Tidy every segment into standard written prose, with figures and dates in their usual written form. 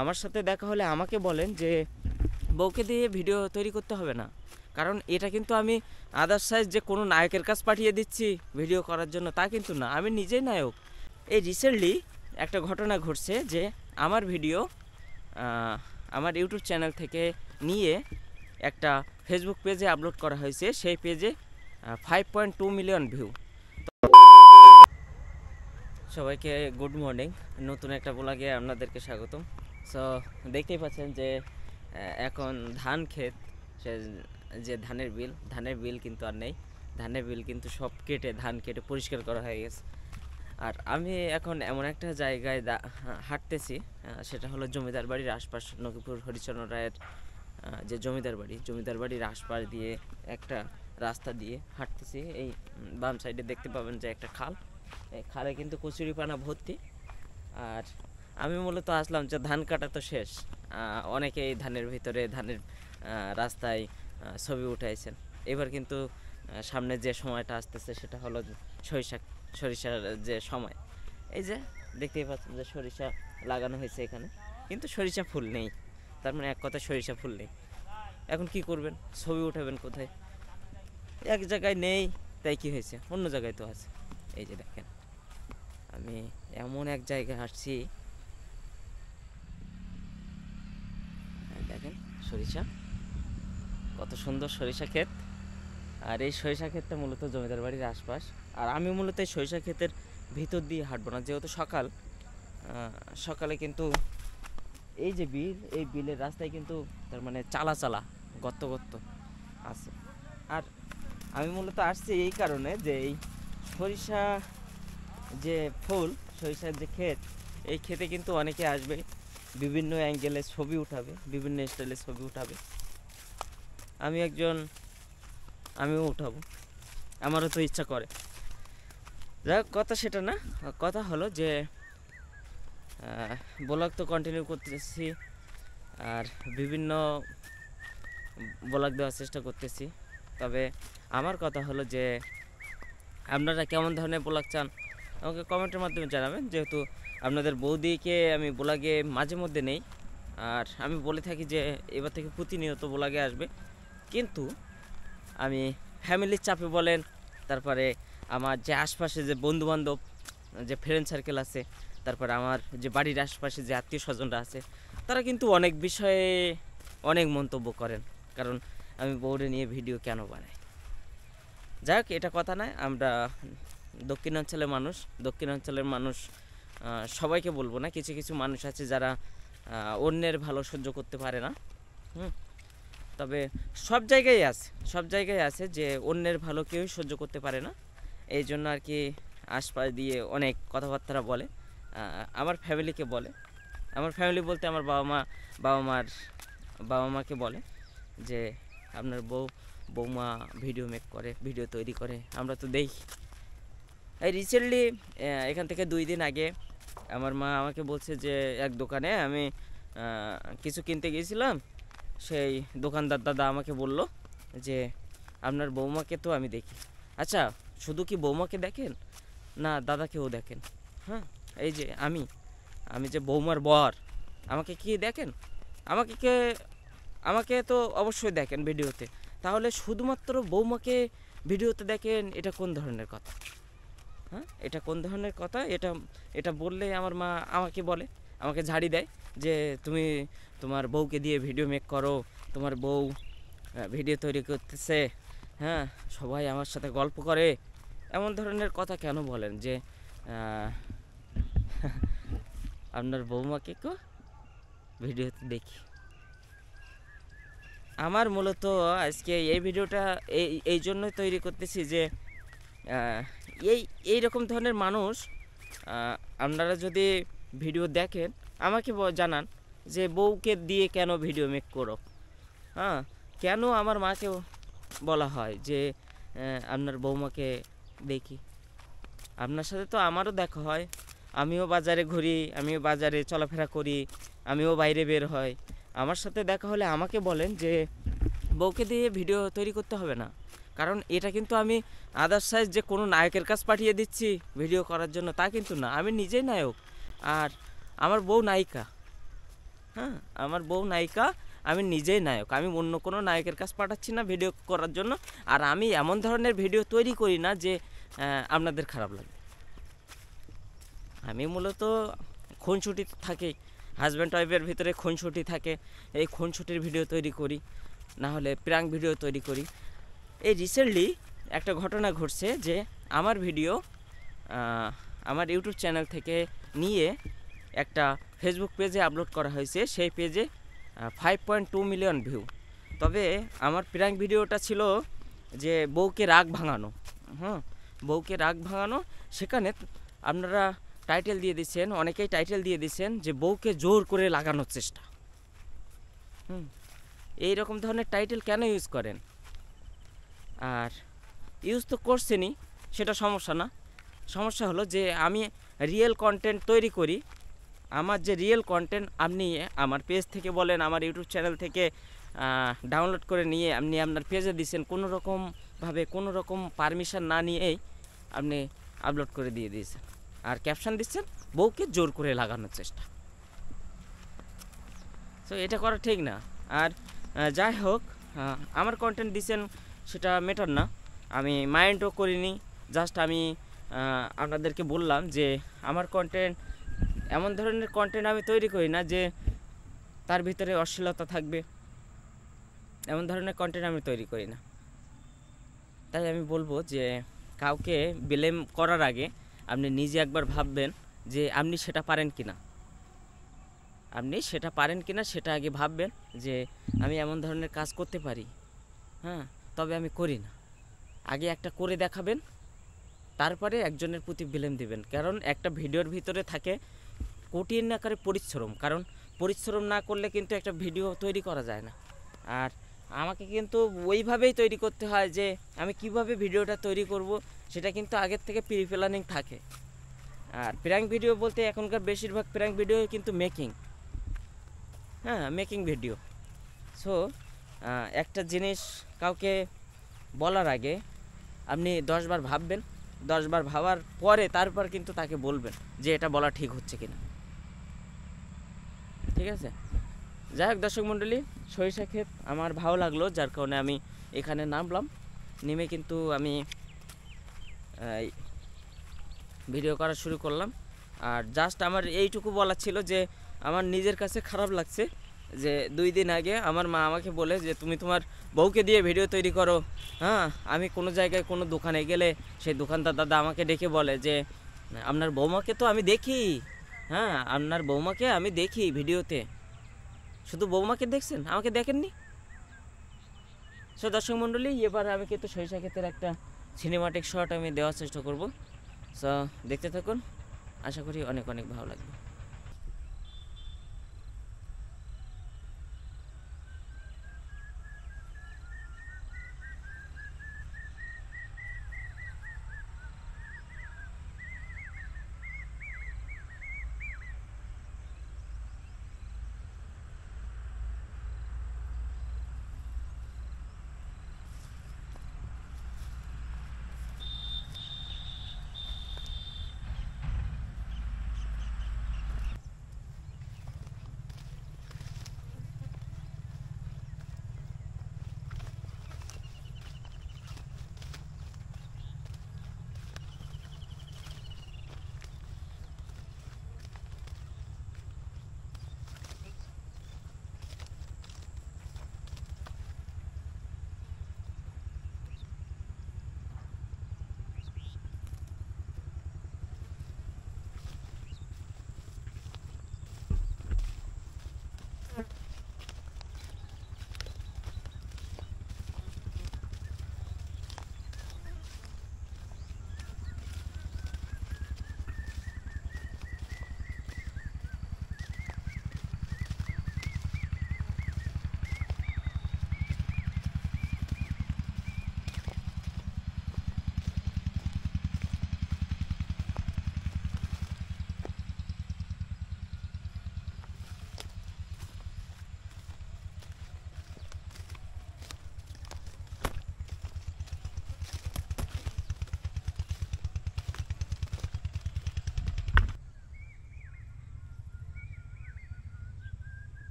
আমার সাথে দেখা হলে আমাকে বলেন যে বউকে দিয়ে ভিডিও তৈরি করতে হবে না, কারণ এটা কিন্তু আমি আদার সাইজ যে কোনো নায়কের কাছে পাঠিয়ে দিচ্ছি ভিডিও করার জন্য তা কিন্তু না, আমি নিজেই নায়ক। এই রিসেন্টলি একটা ঘটনা ঘটছে যে আমার ভিডিও আমার ইউটিউব চ্যানেল থেকে নিয়ে একটা ফেসবুক পেজে আপলোড করা হয়েছে, সেই পেজে 5.2 মিলিয়ন ভিউ। সবাইকে গুড মর্নিং, নতুন একটা ব্লগে আপনাদেরকে স্বাগতম। সো দেখতেই পাচ্ছেন যে এখন ধান ক্ষেত, সে যে ধানের বিল কিন্তু আর নেই, ধানের বিল কিন্তু সব কেটে ধান কেটে পরিষ্কার করা হয়ে গেছে। আর আমি এখন এমন একটা জায়গায় হাঁটতেছি, সেটা হলো জমিদার বাড়ির আশপাশ, নকিপুর হরিচরণ রায়ের যে জমিদার বাড়ির আশপাশ দিয়ে একটা রাস্তা দিয়ে হাঁটতেছি। এই বাম সাইডে দেখতে পাবেন যে একটা খাল, এই খালে কিন্তু কচুরিপানা ভর্তি। আর আমি মূলত আসলাম যে ধান কাটা তো শেষ, অনেকে এই ধানের ভিতরে ধানের রাস্তায় ছবি উঠাইছেন। এবার কিন্তু সামনে যে সময়টা আসতেছে সেটা হলো সরিষার যে সময়। এই যে দেখতেই পাচ্ছেন যে সরিষা লাগানো হয়েছে এখানে, কিন্তু সরিষা ফুল নেই, তার মানে এক কথা সরিষা ফুল নেই। এখন কি করবেন, ছবি উঠাবেন কোথায়? এক জায়গায় নেই, তাই কি হয়েছে, অন্য জায়গায় তো আছে। এই যে দেখেন, আমি এমন এক জায়গায় আসছি, দেখেন সরিষা, কত সুন্দর সরিষা ক্ষেত। আর এই সরিষা ক্ষেতটা মূলত জমিদার বাড়ির আশপাশ। আর আমি মূলত এই সরিষা ক্ষেতের ভিতর দিয়ে হাঁটবো না, যেহেতু সকালে কিন্তু এই যে বিল, এই বিলের রাস্তায় কিন্তু তার মানে চালা গর্ত আছে। আর আমি মূলত আসছি এই কারণে যে এই সরিষা যে ফুল, সরিষার যে ক্ষেত, এই ক্ষেতে কিন্তু অনেকে আসবে, বিভিন্ন অ্যাঙ্গেলে ছবি উঠাবে, বিভিন্ন স্টাইলে ছবি উঠাবে। আমিও উঠাবো, আমারও তো ইচ্ছা করে। যাই হোক, কথা সেটা না, কথা হলো যে ব্লগ তো কন্টিনিউ করতেছি, আর বিভিন্ন ব্লগ দেওয়ার চেষ্টা করতেছি। তবে আমার কথা হলো যে আপনারা কেমন ধরনের ব্লগ চান আমাকে কমেন্টের মাধ্যমে জানাবেন, যেহেতু আপনাদের বৌদিকে আমি ব্লগে মাঝে মধ্যে নেই। আর আমি বলে থাকি যে এবার থেকে প্রতিনিয়ত ব্লগে আসবে, কিন্তু আমি ফ্যামিলির চাপে বলেন, তারপরে আমার যে আশপাশে যে বন্ধুবান্ধব, যে ফ্রেন্ড সার্কেল আছে, তারপরে আমার যে বাড়ির আশপাশে যে আত্মীয় স্বজনরা আছে, তারা কিন্তু অনেক বিষয়ে অনেক মন্তব্য করেন, কারণ আমি বউরে নিয়ে ভিডিও কেন বানাই। যাই হোক, এটা কথা নয়। আমরা দক্ষিণাঞ্চলের মানুষ সবাইকে বলবো না, কিছু কিছু মানুষ আছে যারা অন্যের ভালো সহ্য করতে পারে না। তবে সব জায়গায় আছে যে অন্যের ভালো কেউই সহ্য করতে পারে না। এই জন্য আর কি আশপাশ দিয়ে অনেক কথাবার্তা বলে, আমার ফ্যামিলিকে বলে। আমার ফ্যামিলি বলতে আমার বাবা মাকে বলে যে আপনার বৌমা ভিডিও তৈরি করে, আমরা তো দেখি। এই রিসেন্টলি এখান থেকে 2 দিন আগে আমার মা আমাকে বলছে যে এক দোকানে আমি কিছু কিনতে গিয়েছিলাম, সেই দোকানদার দাদা আমাকে বলল যে আপনার বৌমাকে তো আমি দেখি। আচ্ছা, শুধু কি বৌমাকে দেখেন না, দাদাকেও দেখেন? হ্যাঁ, এই যে আমি যে বৌমার বর, আমাকে কি দেখেন? আমাকে তো অবশ্যই দেখেন ভিডিওতে, তাহলে শুধুমাত্র বৌমাকে ভিডিওতে দেখেন, এটা কোন ধরনের কথা? হ্যাঁ, এটা কোন ধরনের কথা? এটা বললে আমার মা আমাকে ঝাড়ি দেয় যে তুমি তোমার বউকে দিয়ে ভিডিও মেক করো, তোমার বউ ভিডিও তৈরি করতেছে, হ্যাঁ, সবাই আমার সাথে গল্প করে। এমন ধরনের কথা কেন বলেন যে আপনার বৌমাকে ভিডিওতে দেখি? আমার মূলত আজকে এই ভিডিওটা এই জন্যই তৈরি করতেছি যে এই রকম ধরনের মানুষ আপনারা যদি ভিডিও দেখেন, আমাকে জানান যে বউকে দিয়ে কেন ভিডিও মেক করো। হ্যাঁ, কেন আমার মাকে বলা হয় যে আপনার বৌমাকে দেখি? আপনার সাথে তো আমারও দেখা হয়, আমিও বাজারে ঘুরি, আমিও বাজারে চলাফেরা করি, আমিও বাইরে বের হই। আমার সাথে দেখা হলে আমাকে বলেন যে বউকে দিয়ে ভিডিও তৈরি করতে হবে না, কারণ এটা কিন্তু আমি আদার সাইজ যে কোনো নায়কের কাছে পাঠিয়ে দিচ্ছি ভিডিও করার জন্য তা কিন্তু না, আমি নিজেই নায়ক। আর আমার বউ নায়িকা, হ্যাঁ, আমার বউ নায়িকা, আমি নিজেই নায়ক। আমি অন্য কোনো নায়কের কাছে পাঠাচ্ছি না ভিডিও করার জন্য। আর আমি এমন ধরনের ভিডিও তৈরি করি না যে আপনাদের খারাপ লাগবে। আমি মূলত খুনসুটি থাকে, হাজব্যান্ড ওয়াইফের ভিতরে খুনসুটি থাকে, এই খুনসুটির ভিডিও তৈরি করি, না হলে প্র্যাঙ্ক ভিডিও তৈরি করি। এই রিসেন্টলি একটা ঘটনা ঘটছে যে আমার ভিডিও আমার ইউটিউব চ্যানেল থেকে নিয়ে একটা ফেসবুক পেজে আপলোড করা হয়েছে। সেই পেজে 5.2 মিলিয়ন ভিউ। তবে আমার প্র্যাঙ্ক ভিডিওটা ছিল যে বউকে রাগ ভাঙানো। বউকে রাগ ভাঙানো। সেখানে আপনারা টাইটেল দিয়ে দিচ্ছেন, অনেকেই টাইটেল দিয়ে দিচ্ছেন যে বউকে জোর করে লাগানোর চেষ্টা। এই রকম ধরনের টাইটেল কেন ইউজ করেন? আর ইউজ তো করছেনই, সেটা সমস্যা না। সমস্যা হলো যে আমি রিয়েল কন্টেন্ট তৈরি করি। আমার যে রিয়েল কন্টেন্ট আপনি আমার পেজ থেকে বলেন, আমার ইউটিউব চ্যানেল থেকে ডাউনলোড করে নিয়ে আপনি আপনার পেজে দিচ্ছেন, কোনোরকমভাবে কোনো রকম পারমিশন না নিয়েই আপনি আপলোড করে দিয়ে দিয়েছেন। আর ক্যাপশন দিচ্ছেন বউকে জোর করে লাগানোর চেষ্টা। সো এটা করা ঠিক না। আর যাই হোক, আমার কন্টেন্ট দিচ্ছেন সেটা ম্যাটার না, আমি মাইন্ডও করিনি। জাস্ট আমি আপনাদেরকে বললাম যে আমার কন্টেন্ট, এমন ধরনের কন্টেন্ট আমি তৈরি করি না যে তার ভিতরে অশ্লীলতা থাকবে, এমন ধরনের কন্টেন্ট আমি তৈরি করি না। তাই আমি বলবো যে কাউকে ব্লেম করার আগে আপনি নিজে একবার ভাববেন যে আপনি সেটা পারেন কি না। আপনি সেটা পারেন কি না সেটা আগে ভাববেন যে আমি এমন ধরনের কাজ করতে পারি, তবে আমি করি না। আগে একটা করে দেখাবেন, তারপরে একজনের প্রতি ব্লেম দিবেন। কারণ একটা ভিডিওর ভিতরে থাকে কঠিন আকারে পরিশ্রম। কারণ পরিশ্রম না করলে কিন্তু একটা ভিডিও তৈরি করা যায় না। আর আমাকে কিন্তু ওইভাবেই তৈরি করতে হয় যে আমি কিভাবে ভিডিওটা তৈরি করব, সেটা কিন্তু আগের থেকে প্রি প্ল্যানিং থাকে। আর প্র্যাঙ্ক ভিডিও বলতে এখনকার বেশিরভাগ প্র্যাঙ্ক ভিডিও কিন্তু মেকিং ভিডিও। সো একটা জিনিস কাউকে বলার আগে আপনি 10 বার ভাববেন, 10 বার ভাবার পরে তারপর কিন্তু তাকে বলবেন যে এটা বলা ঠিক হচ্ছে কিনা। ঠিক আছে? যাই হোক দর্শক মণ্ডলী, সরিষা ক্ষেত আমার ভালো লাগলো, যার কারণে আমি এখানে নামলাম। নেমে কিন্তু আমি ভিডিও করা শুরু করলাম। আর জাস্ট আমার এইটুকু বলার ছিল যে আমার নিজের কাছে খারাপ লাগছে যে 2 দিন আগে আমার মা আমাকে বলে যে তুমি তোমার বউকে দিয়ে ভিডিও তৈরি করো। আমি কোনো জায়গায় কোনো দোকানে গেলে সেই দোকানদার দাদা আমাকে ডেকে বলে যে আপনার বৌমাকে তো আমি দেখি, আপনার বৌমাকে আমি দেখি ভিডিওতে। শুধু বৌমাকে দেখছেন, আমাকে দেখেননি? সো দর্শক মণ্ডলী, এবার আমি কিন্তু সরিষা ক্ষেতের একটা সিনেমাটিক শট আমি দেওয়ার চেষ্টা করব। সো দেখতে থাকুন, আশা করি অনেক অনেক ভালো লাগবে।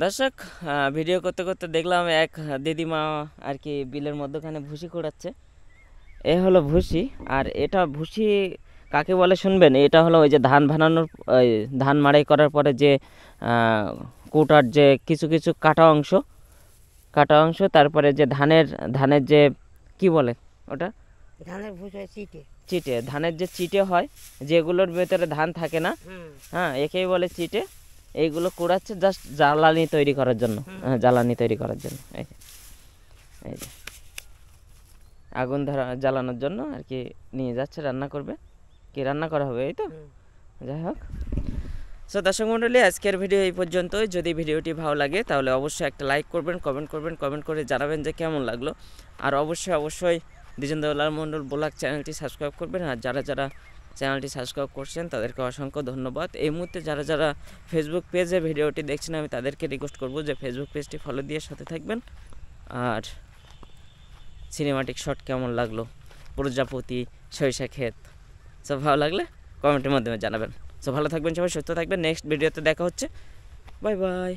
দর্শক, ভিডিও করতে করতে দেখলাম এক দিদিমা আর কি বিলের মধ্যখানে ভুসি কুড়াচ্ছে। এ হলো ভুসি, আর এটা ভুসি কাকে বলে শুনবেন? এটা হলো ওই যে ধান ভানানোর, ওই ধান মাড়াই করার পরে যে কুটার যে কিছু কিছু কাটা অংশ, তারপরে যে ধানের যে কি বলে ওটা, ধানের ভুসি চিটে। চিটে, ধানের যে চিটে হয়, যেগুলোর ভেতরে ধান থাকে না, হ্যাঁ একেই বলে চিটে। এইগুলো কুড়াচ্ছে জাস্ট জ্বালানি তৈরি করার জন্য, জ্বালানি তৈরি করার জন্য। এই যে আগুন জ্বালানোর জন্য আর কি নিয়ে যাচ্ছে, রান্না করবে, কি রান্না করা হবে এই তো। যাই হোক, সো দর্শক মণ্ডলী, আজকের ভিডিও এই পর্যন্তই। যদি ভিডিওটি ভালো লাগে তাহলে অবশ্যই একটা লাইক করবেন, কমেন্ট করে জানাবেন যে কেমন লাগলো। আর অবশ্যই দ্বিজেন্দ্র মণ্ডল ব্লগ চ্যানেলটি সাবস্ক্রাইব করবেন। আর যারা চ্যানেলটি সাবস্ক্রাইব করছেন তাদেরকে অসংখ্য ধন্যবাদ। এই মুহূর্তে যারা ফেসবুক পেজে ভিডিওটি দেখছেন, আমি তাদেরকে রিকোয়েস্ট করব যে ফেসবুক পেজটি ফলো দিয়ে সাথে থাকবেন। আর সিনেমাটিক শট কেমন লাগলো, প্রজাপতি, সরিষা ক্ষেত, সব ভালো লাগলে কমেন্টের মাধ্যমে জানাবেন। সো ভালো থাকবেন সবাই, সুস্থ থাকবেন। নেক্সট ভিডিওতে দেখা হচ্ছে। Bye bye.